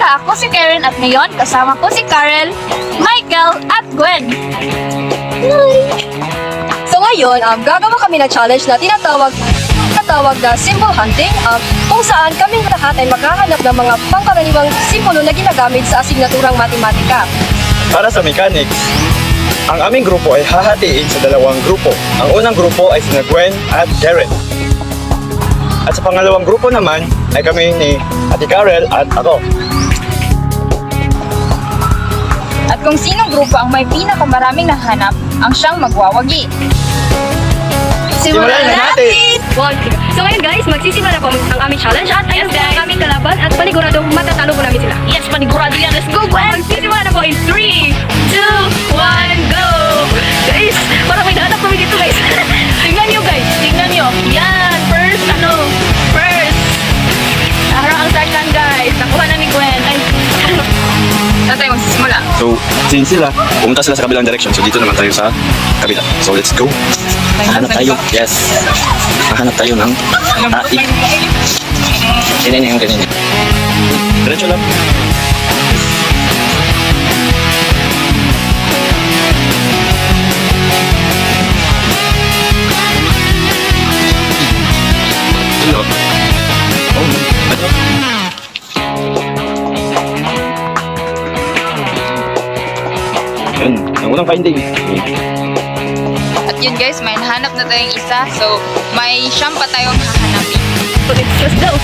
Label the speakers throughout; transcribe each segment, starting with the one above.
Speaker 1: Chika! Ako si Karen at ngayon kasama ko si Karel, Michael at Gwen.
Speaker 2: So ngayon, gagawa kami ng challenge na tinatawag na symbol hunting, kung saan kaming lahat ay maghahanap ng mga pangkaraniwang simbolo na ginagamit sa asignaturang matematika.
Speaker 3: Para sa mechanics, ang aming grupo ay hahatiin sa dalawang grupo. Ang unang grupo ay sina Gwen at Karen. At sa pangalawang grupo naman ay kami ni Ate Karel at ako.
Speaker 1: At kung sinong grupo ang may pinakamaraming nahanap, ang siyang magwawagi.
Speaker 3: Simulan na natin!
Speaker 4: So ngayon guys, magsisimula na po ang aming challenge at ayun po ang aming kalaban at paniguradong matatalo po namin sila.
Speaker 1: Yes, panigurado yan. Let's go, Gwen!
Speaker 4: Magsisimula na po in 3, 2, 1, go! Guys, parang may nahanap kami dito guys. Tingnan nyo guys, tingnan nyo. Yan, first. Araw ang start lang guys. Nakuha na ni Gwen. Ay,
Speaker 1: Saan tayo magsisimula?
Speaker 3: So, since pumunta sila sa kabilang direction, so dito naman tayo sa kabila. So, let's go. Hahanap tayo. Yes. Hahanap tayo ng AI. Ganyan yung ganyan. Diretso lang. Hello. Yun, ang unang finding.
Speaker 1: At yun guys, may nahanap na tayong isa. So, may siyam pa tayong hahanapin.
Speaker 4: let's go!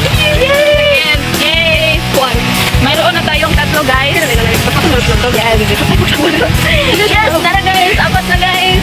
Speaker 4: Yay! Yay! Mayroon na tayong tatlo guys. Yes, tara guys! Apat na guys!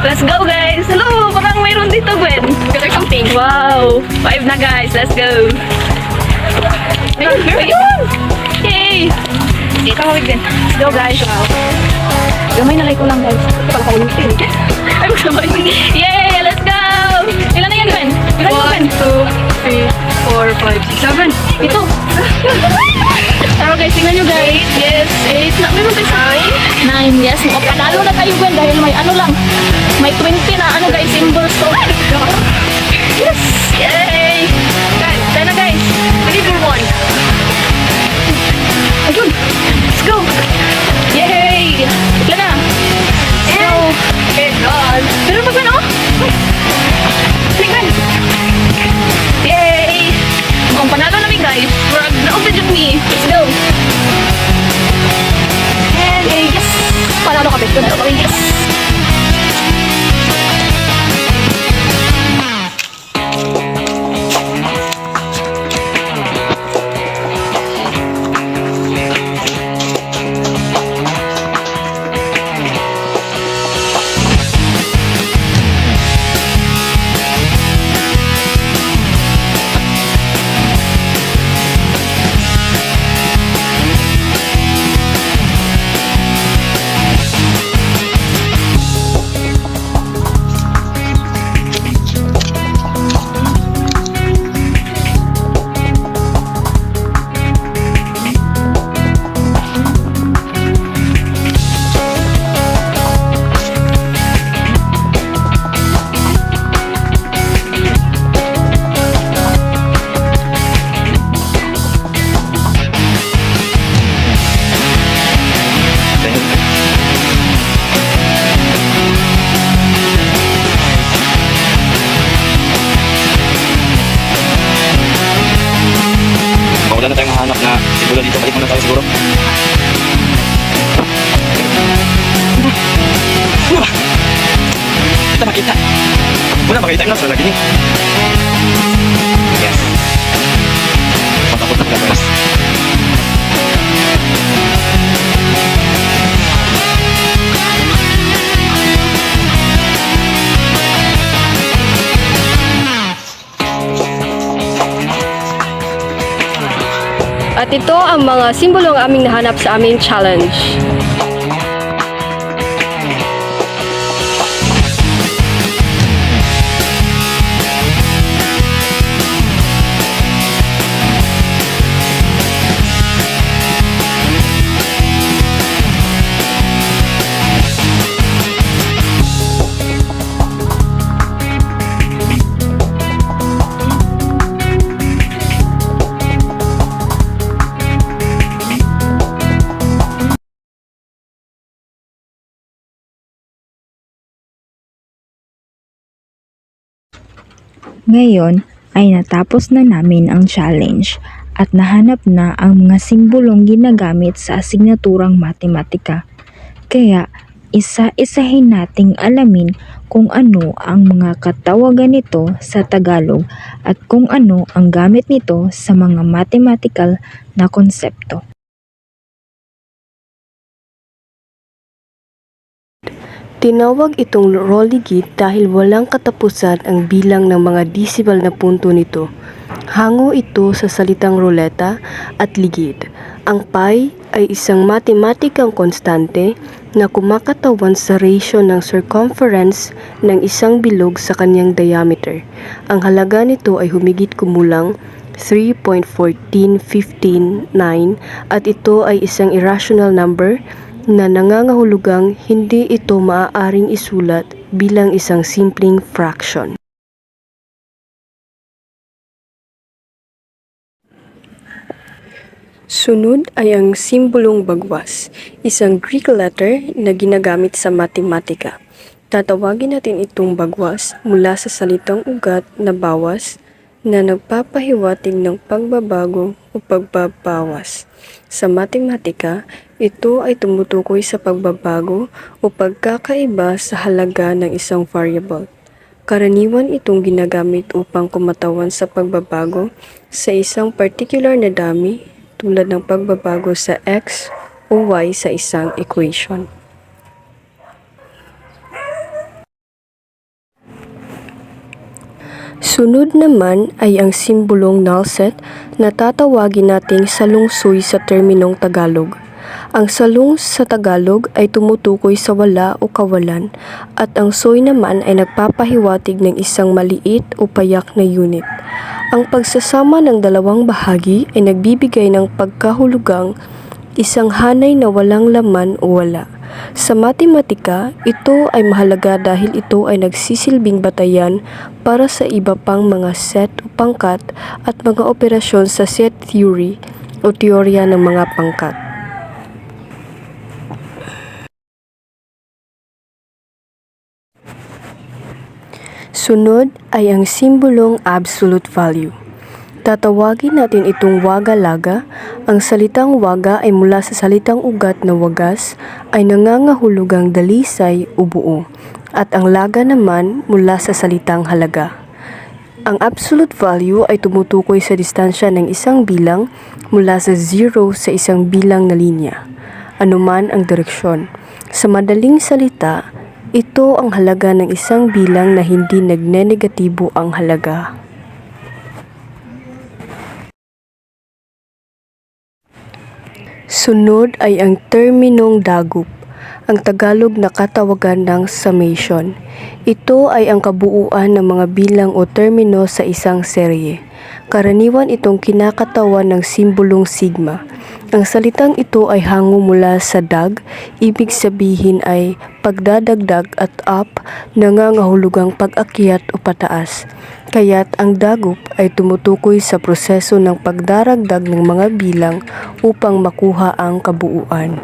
Speaker 4: Let's go guys! Hello! Parang mayroon dito Gwen. Something. Wow! 5 na guys. Let's go! Ayun! Yay! Ikaw din. Let's go guys. Wow! Gamay na like ko lang guys. Pagkakaulitin. Ay, magsabay. Yay! Let's go! Ilan na yan Gwen? Ilan na Gwen? 1, 2, 3, 4, 5, 6, 7. Ito. Tara guys, tingnan nyo guys. Yes, 8 na. Meron tayo 9. Yes, panalo na tayo Gwen dahil may ano lang. May 20 na ano guys, symbols to. Yes! Yay! Guys, tayo na guys. Deliver 1. Ayun! Let's go! Yay! Ilan na? Let's go! Pero pa Gwen, oh! Tingnan! Yay! Mukhang panalo namin guys. We're na-open yung me. Let's go! And yes! Panalo kami. Panalo kami. Yes!
Speaker 3: Wala na tayong mahanap na siguro dito. Balik muna tayo siguro. Ano ba? Kita makita. Wala makita yung nasa lagi ni. Yes. Matakot na guys.
Speaker 2: At ito ang mga simbolo ang aming nahanap sa aming challenge.
Speaker 5: Ngayon ay natapos na namin ang challenge at nahanap na ang mga simbolong ginagamit sa asignaturang matematika. Kaya isa-isahin nating alamin kung ano ang mga katawagan nito sa Tagalog at kung ano ang gamit nito sa mga mathematical na konsepto.
Speaker 6: Tinawag itong rolligit dahil walang katapusan ang bilang ng mga decimal na punto nito. Hango ito sa salitang ruleta at ligid. Ang pi ay isang matematikang konstante na kumakatawan sa ratio ng circumference ng isang bilog sa kanyang diameter. Ang halaga nito ay humigit kumulang 3.14159 at ito ay isang irrational number na nangangahulugang hindi ito maaaring isulat bilang isang simpleng fraction. Sunod ay ang simbolong bagwas, isang Greek letter na ginagamit sa matematika. Tatawagin natin itong bagwas mula sa salitang ugat na bawas na nagpapahiwatig ng pagbabago o pagbabawas. Sa matematika, ito ay tumutukoy sa pagbabago o pagkakaiba sa halaga ng isang variable. Karaniwan itong ginagamit upang kumatawan sa pagbabago sa isang particular na dami tulad ng pagbabago sa x o y sa isang equation. Sunod naman ay ang simbolong null set na tatawagin nating salungsoy sa terminong Tagalog. Ang salung sa Tagalog ay tumutukoy sa wala o kawalan at ang soy naman ay nagpapahiwatig ng isang maliit o payak na unit. Ang pagsasama ng dalawang bahagi ay nagbibigay ng pagkahulugang isang hanay na walang laman o wala. Sa matematika, ito ay mahalaga dahil ito ay nagsisilbing batayan para sa iba pang mga set o pangkat at mga operasyon sa set theory o teorya ng mga pangkat. Sunod ay ang simbolong absolute value. Tatawagin natin itong waga-laga. Ang salitang waga ay mula sa salitang ugat na wagas ay nangangahulugang dalisay o buo at ang laga naman mula sa salitang halaga. Ang absolute value ay tumutukoy sa distansya ng isang bilang mula sa 0 sa isang bilang na linya, anuman ang direksyon. Sa madaling salita, ito ang halaga ng isang bilang na hindi nagnenegatibo ang halaga. Sunod ay ang terminong dagup, ang Tagalog na katawagan ng summation. Ito ay ang kabuuan ng mga bilang o termino sa isang serye. Karaniwan itong kinakatawan ng simbolong sigma. Ang salitang ito ay hango mula sa dag, ibig sabihin ay pagdadagdag at up, nangangahulugang pag-akyat o pataas. Kaya't ang dagup ay tumutukoy sa proseso ng pagdaragdag ng mga bilang upang makuha ang kabuuan.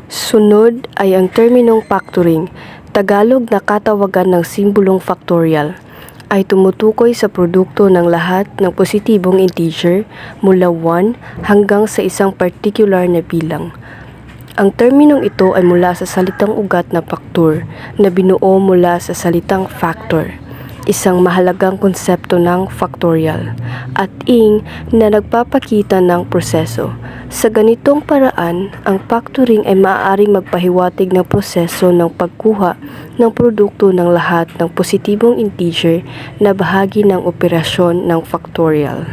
Speaker 6: Sunod ay ang terminong factoring, Tagalog na katawagan ng simbolong factorial, ay tumutukoy sa produkto ng lahat ng positibong integer mula 1 hanggang sa isang particular na bilang. Ang terminong ito ay mula sa salitang ugat na factor na binuo mula sa salitang factor, isang mahalagang konsepto ng factorial, at ing na nagpapakita ng proseso. Sa ganitong paraan, ang factoring ay maaaring magpahiwatig ng proseso ng pagkuha ng produkto ng lahat ng positibong integer na bahagi ng operasyon ng factorial.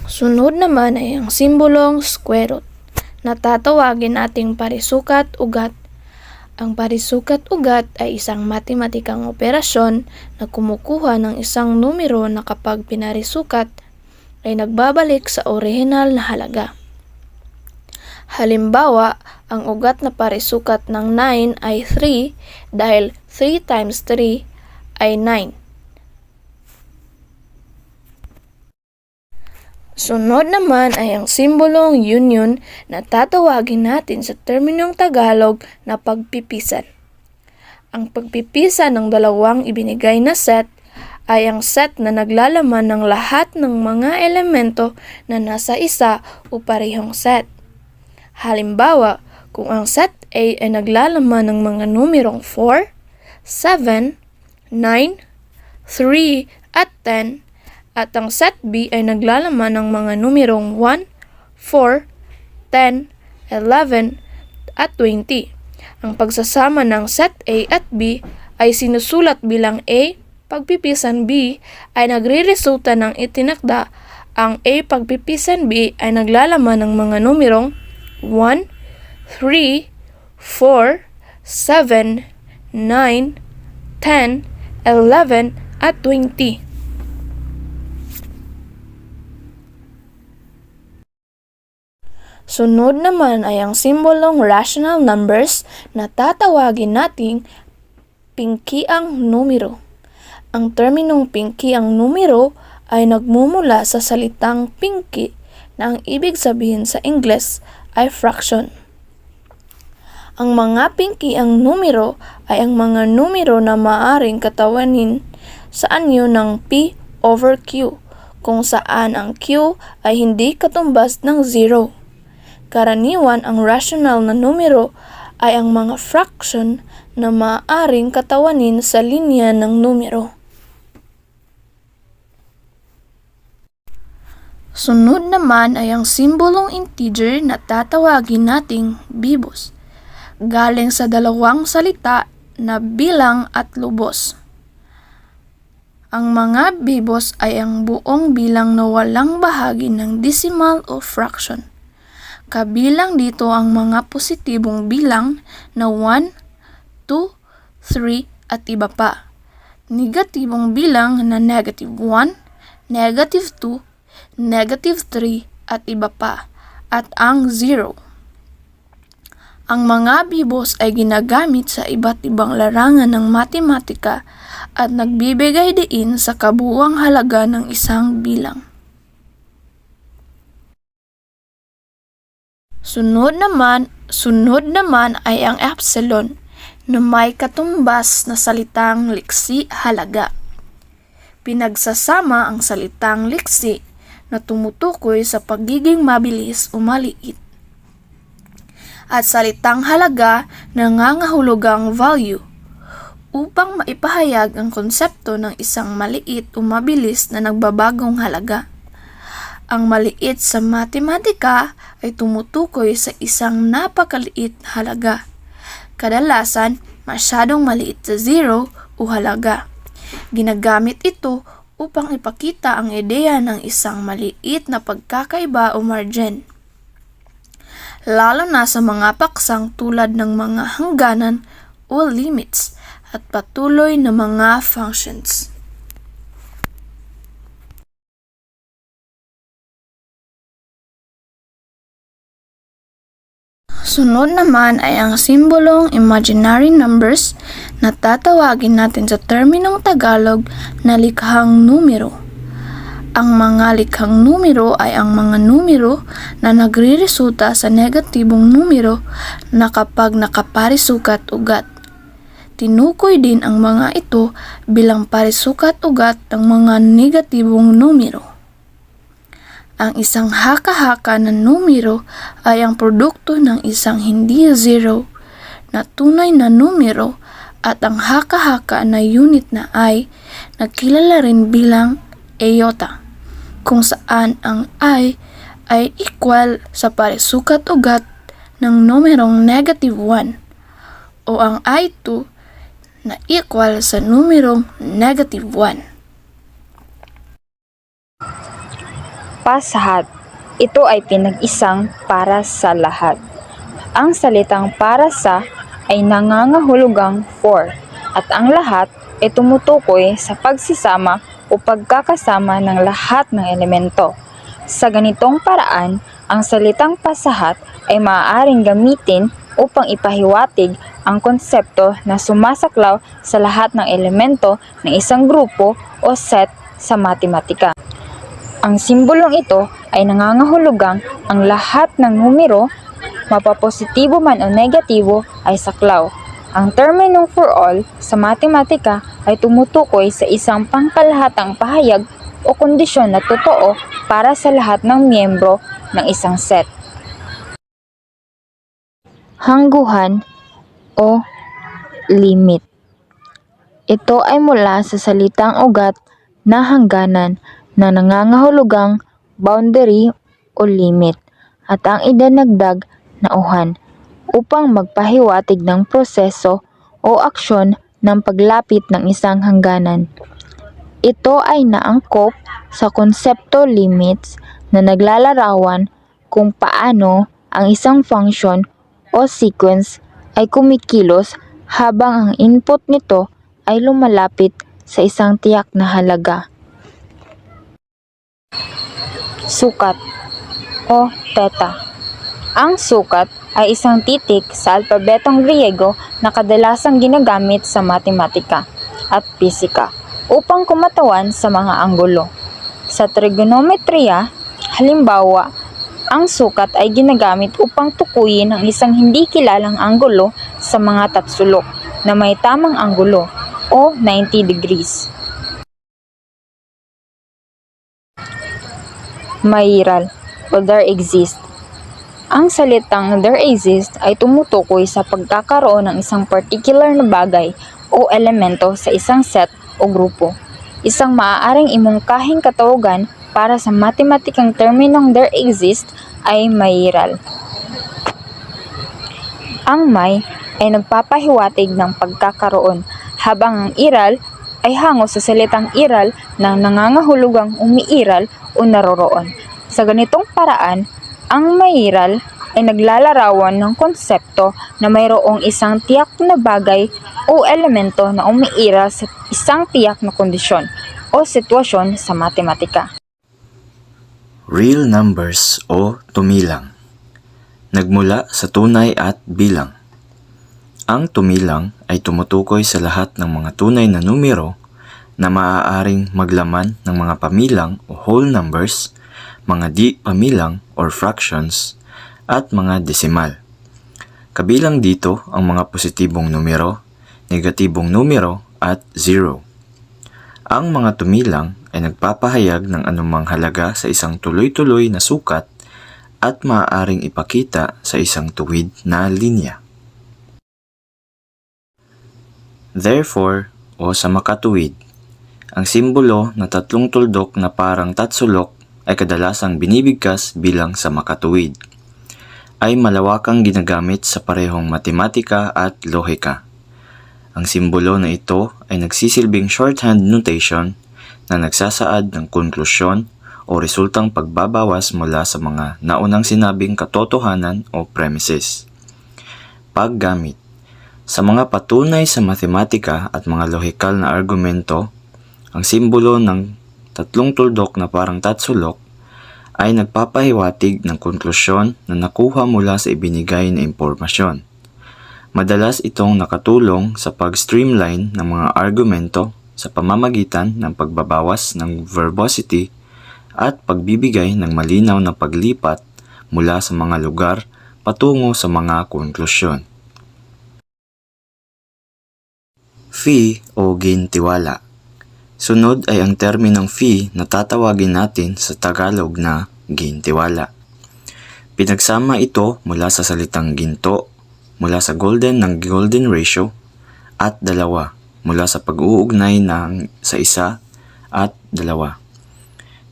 Speaker 7: Sunod naman ay ang simbolong square root na tatawagin nating parisukat-ugat. Ang parisukat-ugat ay isang matematikang operasyon na kumukuha ng isang numero na kapag pinarisukat ay nagbabalik sa orihinal na halaga. Halimbawa, ang ugat na parisukat ng 9 ay 3 dahil 3 times 3 ay 9. Sunod naman ay ang simbolong union na tatawagin natin sa terminong Tagalog na pagpipisan. Ang pagpipisan ng dalawang ibinigay na set ay ang set na naglalaman ng lahat ng mga elemento na nasa isa o parehong set. Halimbawa, kung ang set A ay naglalaman ng mga numerong 4, 7, 9, 3 at 10, at ang set B ay naglalaman ng mga numerong 1, 4, 10, 11, at 20. Ang pagsasama ng set A at B ay sinusulat bilang A, pagpipisan B ay nagre-resulta ng itinakda. Ang A pagpipisan B ay naglalaman ng mga numerong 1, 3, 4, 7, 9, 10, 11, at 20. Sunod naman ay ang simbolong rational numbers na tatawagin nating pingkiang numero. Ang terminong pingkiang numero ay nagmumula sa salitang pinky na ang ibig sabihin sa Ingles ay fraction. Ang mga pingkiang numero ay ang mga numero na maaaring katawanin sa anyo ng P over Q, kung saan ang Q ay hindi katumbas ng 0. Karaniwan ang rational na numero ay ang mga fraction na maaaring katawanin sa linya ng numero. Sunod naman ay ang simbolong integer na tatawagin nating bibos, galing sa dalawang salita na bilang at lubos. Ang mga bibos ay ang buong bilang na walang bahagi ng decimal o fraction. Kabilang dito ang mga positibong bilang na 1, 2, 3 at iba pa. Negatibong bilang na negative 1, negative 2, negative 3 at iba pa. At ang 0. Ang mga bibos ay ginagamit sa iba't ibang larangan ng matematika at nagbibigay diin sa kabuuang halaga ng isang bilang. Sunod naman ay ang epsilon na may katumbas na salitang liksi halaga. Pinagsasama ang salitang liksi na tumutukoy sa pagiging mabilis o maliit at salitang halaga na nangangahulugang value upang maipahayag ang konsepto ng isang maliit o mabilis na nagbabagong halaga. Ang maliit sa matematika ay tumutukoy sa isang napakaliit halaga. Kadalasan, masyadong maliit sa 0 o halaga. Ginagamit ito upang ipakita ang ideya ng isang maliit na pagkakaiba o margin, lalo na sa mga paksang tulad ng mga hangganan o limits at patuloy na mga functions. Sunod naman ay ang simbolong imaginary numbers na tatawagin natin sa terminong Tagalog na likhang numero. Ang mga likhang numero ay ang mga numero na nagre-resulta sa negatibong numero na kapag nakaparisukat ugat. Tinukoy din ang mga ito bilang parisukat ugat ng mga negatibong numero. Ang isang haka-haka na numero ay ang produkto ng isang hindi zero na tunay na numero at ang haka-haka na unit na I na kilala rin bilang iota, kung saan ang I ay equal sa parisukat ugat ng numerong negative 1 o ang I2 na equal sa numerong negative 1.
Speaker 5: Pasahat. Ito ay pinag-isang para sa lahat. Ang salitang para sa ay nangangahulugang for at ang lahat ay tumutukoy sa pagsisama o pagkakasama ng lahat ng elemento. Sa ganitong paraan, ang salitang pasahat ay maaaring gamitin upang ipahiwatig ang konsepto na sumasaklaw sa lahat ng elemento ng isang grupo o set sa matematika. Ang simbolong ito ay nangangahulugang ang lahat ng numero, mapapositibo man o negatibo, ay saklaw. Ang terminong for all sa matematika ay tumutukoy sa isang pangkalahatang pahayag o kondisyon na totoo para sa lahat ng miyembro ng isang set. Hangguhan o limit. Ito ay mula sa salitang ugat na hangganan na nangangahulugang boundary o limit at ang idinagdag na uhan upang magpahiwatig ng proseso o aksyon ng paglapit ng isang hangganan. Ito ay naangkop sa konsepto limits na naglalarawan kung paano ang isang function o sequence ay kumikilos habang ang input nito ay lumalapit sa isang tiyak na halaga. Sukat o theta. Ang sukat ay isang titik sa alpabetong Griego na kadalasang ginagamit sa matematika at pisika upang kumatawan sa mga anggulo. Sa trigonometriya, halimbawa, ang sukat ay ginagamit upang tukuyin ang isang hindi kilalang anggulo sa mga tatsulok na may tamang anggulo o 90 degrees. Mairal o there exist. Ang salitang there exist ay tumutukoy sa pagkakaroon ng isang particular na bagay o elemento sa isang set o grupo. Isang maaaring imungkahing katawagan para sa matematikang terminong there exist ay mairal. Ang may ay nagpapahiwatig ng pagkakaroon, habang ang iral ay hango sa salitang iral na nangangahulugang umiiral o naroroon. Sa ganitong paraan, ang mairal ay naglalarawan ng konsepto na mayroong isang tiyak na bagay o elemento na umiiral sa isang tiyak na kondisyon o sitwasyon sa matematika.
Speaker 3: Real numbers o tumilang. Nagmula sa tunay at bilang. Ang tumilang ay tumutukoy sa lahat ng mga tunay na numero na maaaring maglaman ng mga pamilang o whole numbers, mga di pamilang or fractions, at mga desimal. Kabilang dito ang mga positibong numero, negatibong numero, at zero. Ang mga tumilang ay nagpapahayag ng anumang halaga sa isang tuloy-tuloy na sukat at maaaring ipakita sa isang tuwid na linya. Therefore, o sa makatuwid, ang simbolo na tatlong tuldok na parang tatsulok ay kadalasang binibigkas bilang sa makatuwid. Ay malawakang ginagamit sa parehong matematika at lohika. Ang simbolo na ito ay nagsisilbing shorthand notation na nagsasaad ng konklusyon o resultang pagbabawas mula sa mga naunang sinabing katotohanan o premises. Paggamit. Sa mga patunay sa matematika at mga lohikal na argumento, ang simbolo ng tatlong tuldok na parang tatsulok ay nagpapahiwatig ng konklusyon na nakuha mula sa ibinigay na impormasyon. Madalas itong nakatulong sa pag-streamline ng mga argumento sa pamamagitan ng pagbabawas ng verbosity at pagbibigay ng malinaw na paglipat mula sa mga lugar patungo sa mga konklusyon. Fee o gintiwala. Sunod ay ang terminong fee na tatawagin natin sa Tagalog na gintiwala. Pinagsama ito mula sa salitang ginto, mula sa golden ng golden ratio, at dalawa mula sa pag-uugnay ng sa isa at dalawa,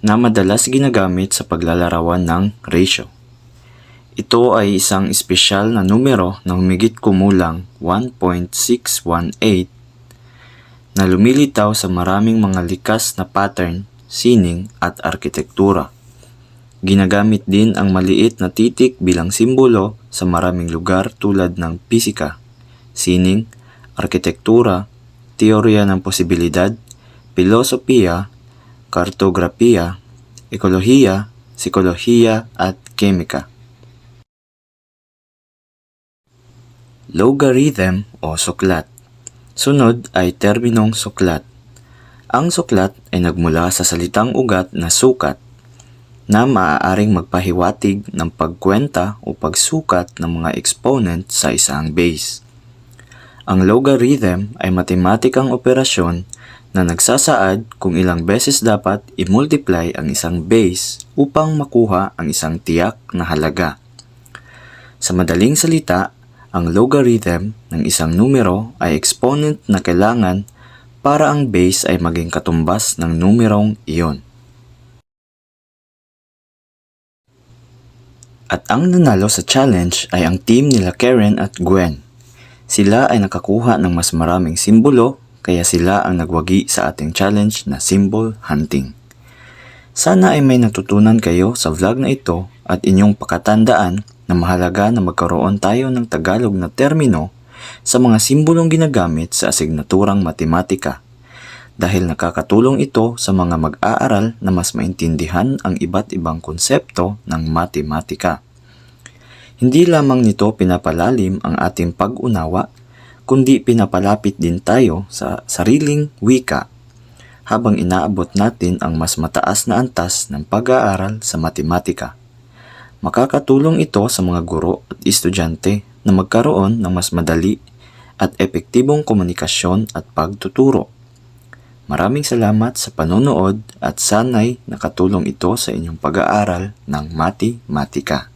Speaker 3: na madalas ginagamit sa paglalarawan ng ratio. Ito ay isang espesyal na numero na humigit kumulang 1.618 na lumilitaw sa maraming mga likas na pattern, sining at arkitektura. Ginagamit din ang maliit na titik bilang simbolo sa maraming lugar tulad ng pisika, sining, arkitektura, teorya ng posibilidad, pilosopiya, kartografiya, ekolohiya, psikolohiya at kemika. Logarithm o suklat. Sunod ay terminong suklat. Ang suklat ay nagmula sa salitang ugat na sukat na maaaring magpahiwatig ng pagkwenta o pagsukat ng mga exponent sa isang base. Ang logarithm ay matematikang operasyon na nagsasaad kung ilang beses dapat i-multiply ang isang base upang makuha ang isang tiyak na halaga. Sa madaling salita, ang logarithm ng isang numero ay exponent na kailangan para ang base ay maging katumbas ng numerong iyon. At ang nanalo sa challenge ay ang team nila Karen at Gwen. Sila ay nakakuha ng mas maraming simbolo kaya sila ang nagwagi sa ating challenge na symbol hunting. Sana ay may natutunan kayo sa vlog na ito at inyong pakatandaan na mahalaga na magkaroon tayo ng Tagalog na termino sa mga simbolong ginagamit sa asignaturang matematika dahil nakakatulong ito sa mga mag-aaral na mas maintindihan ang iba't ibang konsepto ng matematika. Hindi lamang nito pinapalalim ang ating pag-unawa, kundi pinapalapit din tayo sa sariling wika habang inaabot natin ang mas mataas na antas ng pag-aaral sa matematika. Makakatulong ito sa mga guro at estudyante na magkaroon ng mas madali at epektibong komunikasyon at pagtuturo. Maraming salamat sa panonood at sana'y nakatulong ito sa inyong pag-aaral ng matematika.